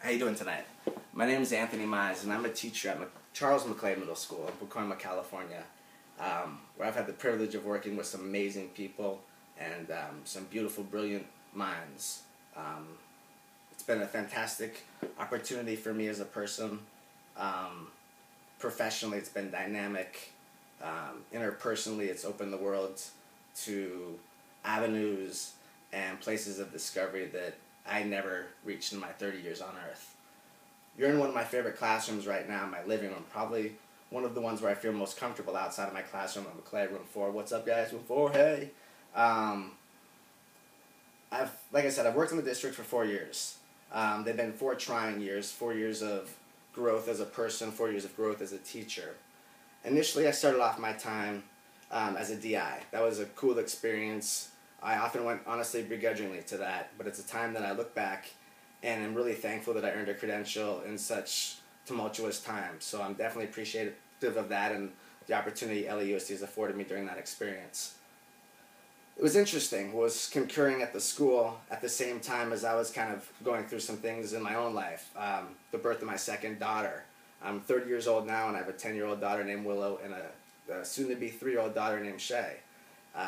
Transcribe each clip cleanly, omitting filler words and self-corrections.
How you doing tonight? My name is A.mize, and I'm a teacher at Charles Maclay Middle School in Pacoima, California, where I've had the privilege of working with some amazing people and some beautiful, brilliant minds. It's been a fantastic opportunity for me as a person. Professionally, it's been dynamic. Interpersonally, it's opened the world to avenues and places of discovery that I never reached in my 30 years on Earth. You're in one of my favorite classrooms right now in my living room, probably one of the ones where I feel most comfortable outside of my classroom at Maclay, room 4. What's up, guys? Room 4, hey! Like I said, I've worked in the district for 4 years. They've been 4 trying years, 4 years of growth as a person, 4 years of growth as a teacher. Initially, I started off my time as a DI. That was a cool experience. I often went, honestly, begrudgingly to that, but it's a time that I look back and I'm really thankful that I earned a credential in such tumultuous times. So I'm definitely appreciative of that and the opportunity LAUSD has afforded me during that experience. It was interesting, was concurring at the school at the same time as I was kind of going through some things in my own life. The birth of my second daughter. I'm 30 years old now and I have a 10-year-old daughter named Willow and a soon-to-be 3-year-old daughter named Shay.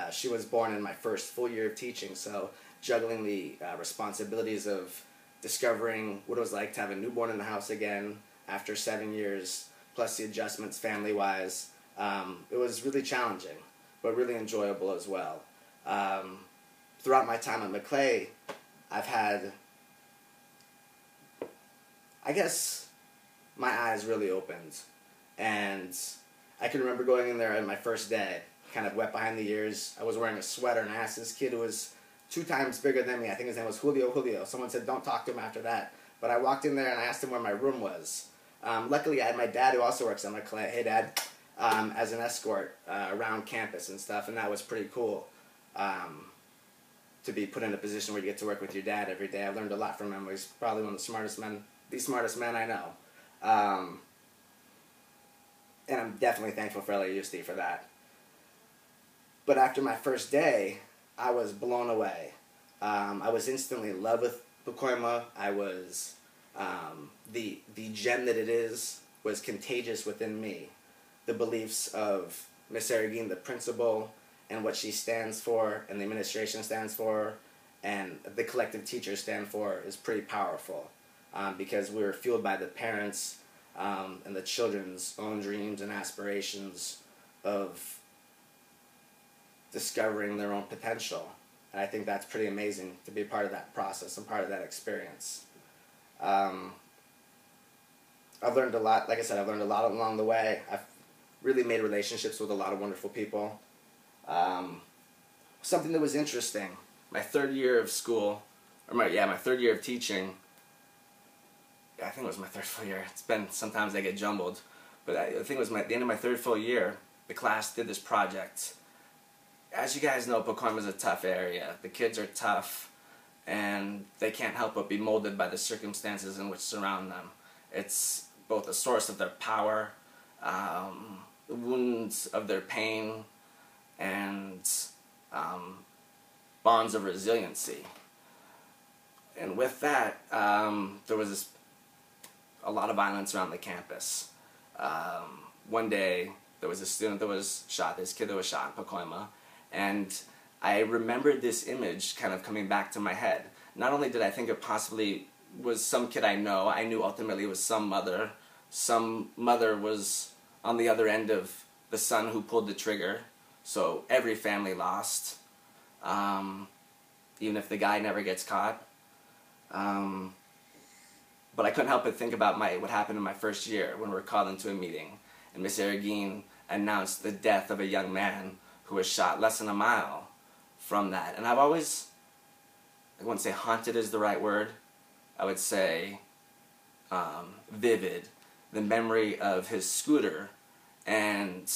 She was born in my first full year of teaching, so juggling the responsibilities of discovering what it was like to have a newborn in the house again after 7 years, plus the adjustments family-wise. It was really challenging, but really enjoyable as well. Throughout my time at Maclay, I've had, I guess, my eyes really opened. And I can remember going in there on my first day, kind of wet behind the ears. I was wearing a sweater, and I asked this kid who was 2 times bigger than me. I think his name was Julio. Someone said, don't talk to him after that. But I walked in there, and I asked him where my room was. Luckily, I had my dad, who also works at Maclay, hey, Dad, as an escort around campus and stuff, and that was pretty cool. To be put in a position where you get to work with your dad every day. I learned a lot from him. He's probably one of the smartest men I know. And I'm definitely thankful for LAUSD for that. But after my first day, I was blown away. I was instantly in love with Pacoima. I was, the gem that it is was contagious within me. The beliefs of Miss Aragin, the principal, and what she stands for, and the administration stands for, and the collective teachers stand for is pretty powerful. Because we were fueled by the parents and the children's own dreams and aspirations of discovering their own potential. And I think that's pretty amazing to be a part of that process and part of that experience. I've learned a lot. Like I said, I've learned a lot along the way. I've really made relationships with a lot of wonderful people. Something that was interesting, my 3rd year of school, or my 3rd year of teaching, I think it was my 3rd full year. It's been, sometimes they get jumbled, but I think it was the end of my 3rd full year, the class did this project. As you guys know, Pacoima is a tough area. The kids are tough, and they can't help but be molded by the circumstances in which surround them. It's both a source of their power, the wounds of their pain, and bonds of resiliency. And with that, there was a lot of violence around the campus. One day, there was a student that was shot, this kid that was shot in Pacoima, and I remembered this image kind of coming back to my head. Not only did I think it possibly was some kid I knew ultimately it was some mother. Some mother was on the other end of the son who pulled the trigger, so every family lost, even if the guy never gets caught. But I couldn't help but think about what happened in my first year when we were called into a meeting and Miss Aragin announced the death of a young man who was shot less than a mile from that. And I've always, I wouldn't say haunted is the right word, I would say vivid, the memory of his scooter and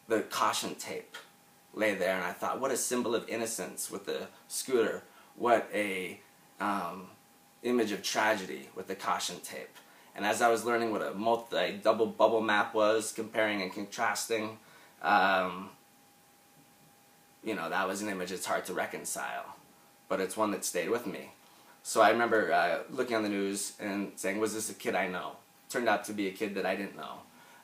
the caution tape lay there, and I thought, what a symbol of innocence with the scooter, what a image of tragedy with the caution tape. And as I was learning what a double bubble map was, comparing and contrasting, you know, that was an image that's hard to reconcile, but it's one that stayed with me. So I remember looking on the news and saying, was this a kid I know? Turned out to be a kid that I didn't know.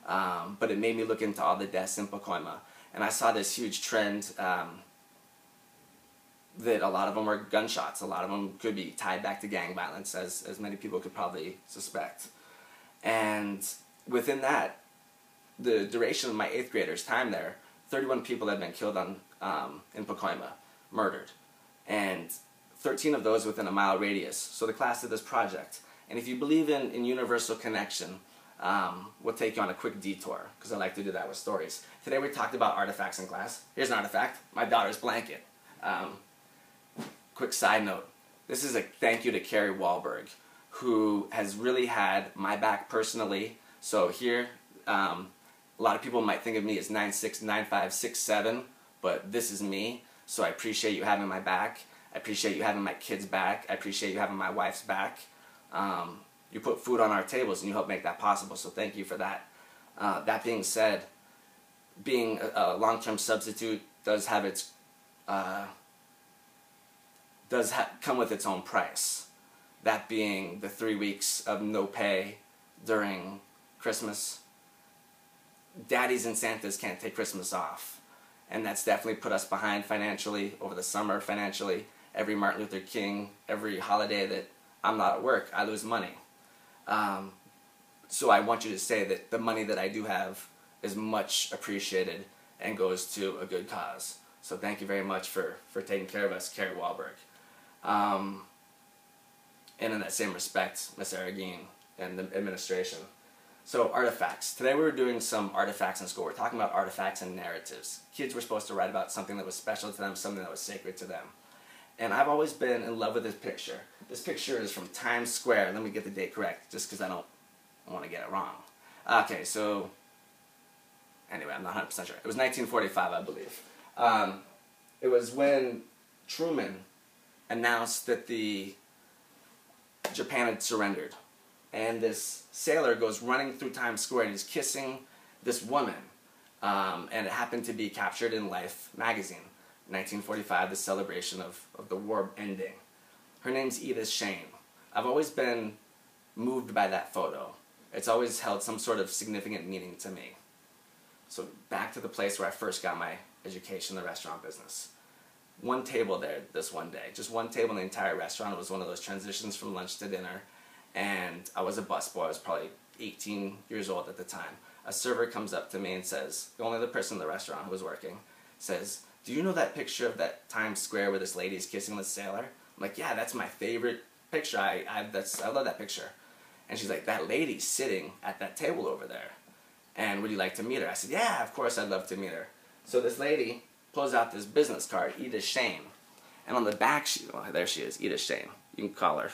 But it made me look into all the deaths in Pacoima. And I saw this huge trend that a lot of them were gunshots. A lot of them could be tied back to gang violence, as many people could probably suspect. And within that, the duration of my 8th grader's time there, 31 people had been killed in Pacoima, murdered. And 13 of those within a mile radius. So the class did this project. And if you believe in universal connection, we'll take you on a quick detour, because I like to do that with stories. Today we talked about artifacts in class. Here's an artifact, my daughter's blanket. Quick side note, this is a thank you to Carrie Wahlberg, who has really had my back personally. So here, a lot of people might think of me as 9'6", 9'5", 6'7", but this is me. So I appreciate you having my back. I appreciate you having my kids' back. I appreciate you having my wife's back. You put food on our tables and you help make that possible, so thank you for that. That being said, being a long-term substitute does have its come with its own price. That being the 3 weeks of no pay during Christmas. Daddies and Santas can't take Christmas off, and that's definitely put us behind financially over the summer. Financially, every Martin Luther King, every holiday that I'm not at work, I lose money. So I want you to say that the money that I do have is much appreciated and goes to a good cause. So thank you very much for taking care of us, Carrie Wahlberg. And in that same respect, Miss Aragine and the administration. So artifacts. Today we were doing some artifacts in school. We're talking about artifacts and narratives. Kids were supposed to write about something that was special to them, something that was sacred to them. And I've always been in love with this picture. This picture is from Times Square. Let me get the date correct, just because I don't want to get it wrong. Okay, so anyway, I'm not 100% sure. It was 1945, I believe. It was when Truman announced that Japan had surrendered. And this sailor goes running through Times Square and he's kissing this woman. And it happened to be captured in Life magazine. 1945, the celebration of the war ending. Her name's Edith Shane. I've always been moved by that photo. It's always held some sort of significant meaning to me. So back to the place where I first got my education, the restaurant business. One table there this one day. Just one table in the entire restaurant. It was one of those transitions from lunch to dinner. And I was a busboy. I was probably 18 years old at the time. A server comes up to me and says, the only other person in the restaurant who was working, says, do you know that picture of that Times Square where this lady's kissing this sailor? I'm like, yeah, that's my favorite picture. I love that picture. And she's like, that lady's sitting at that table over there. And would you like to meet her? I said, yeah, of course I'd love to meet her. So this lady pulls out this business card, Edith Shane. And on the back, there she is, Edith Shane. You can call her,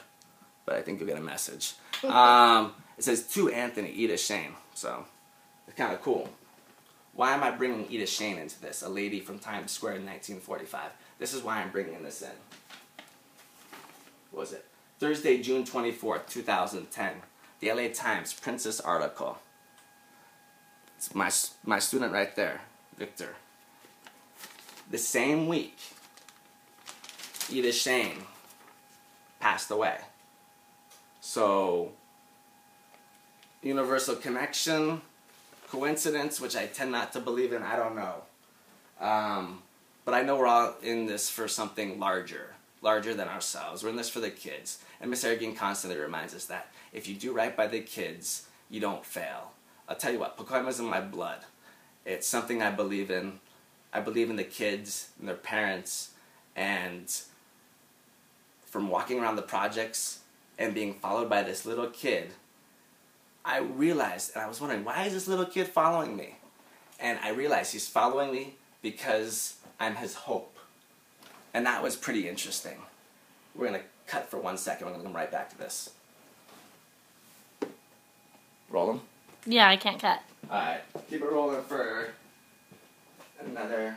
but I think you'll get a message. It says, to Anthony, Edith Shane. So it's kind of cool. Why am I bringing Edith Shane into this? A lady from Times Square in 1945. This is why I'm bringing this in. What was it? Thursday, June 24th, 2010. The LA Times, Princess article. It's my student right there, Victor. The same week, Edith Shane passed away. So, universal connection, coincidence, which I tend not to believe in, I don't know. But I know we're all in this for something larger than ourselves. We're in this for the kids. And Miss Aragine constantly reminds us that if you do right by the kids, you don't fail. I'll tell you what, Pacoima's in my blood. It's something I believe in. I believe in the kids and their parents, and from walking around the projects and being followed by this little kid, I realized, and I was wondering, why is this little kid following me? And I realized he's following me because I'm his hope. And that was pretty interesting. We're going to cut for 1 second. We're going to come right back to this. Roll them? Yeah, I can't cut. Alright, keep it rolling for another